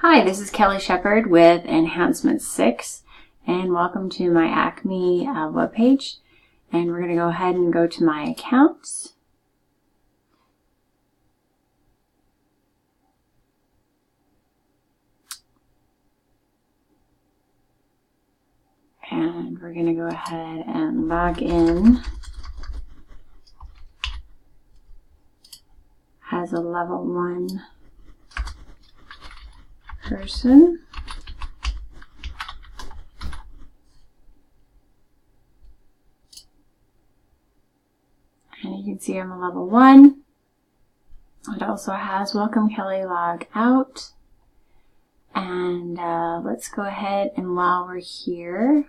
Hi, this is Kelly Shepard with Enhancement 6, and welcome to my Acme webpage. And we're going to go ahead and go to my accounts. And we're going to go ahead and log in as a level 1 person. And you can see I'm a level 1. It also has Welcome Kelly Log Out. And let's go ahead and while we're here,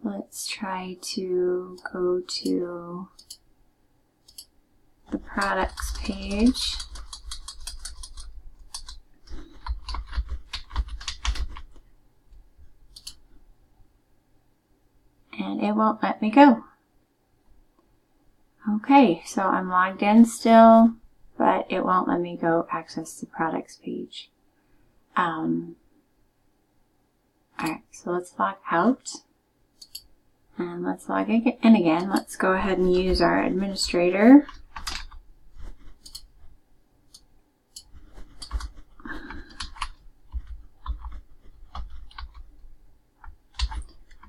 let's try to go to the products page. And it won't let me go. Okay, so I'm logged in still, but it won't let me go access the products page. Alright, so let's log out. And let's log in again. Let's go ahead and use our administrator.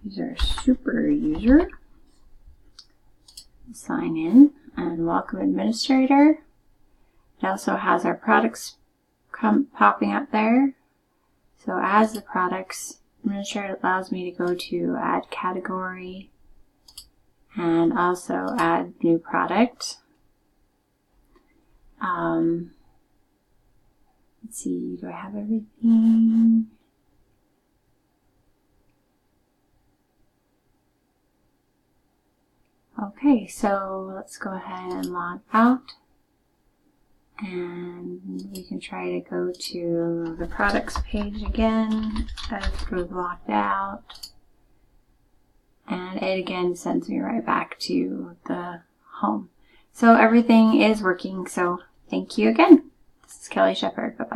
Use our super user. Sign in and welcome administrator. It also has our products popping up there. So as the products administrator, it allows me to go to add category and also add new product. Let's see, do I have everything? Okay, so let's go ahead and log out, and we can try to go to the products page again after we've logged out, and it again sends me right back to the home. So everything is working, so thank you again. This is Kelly Shepard. Bye-bye.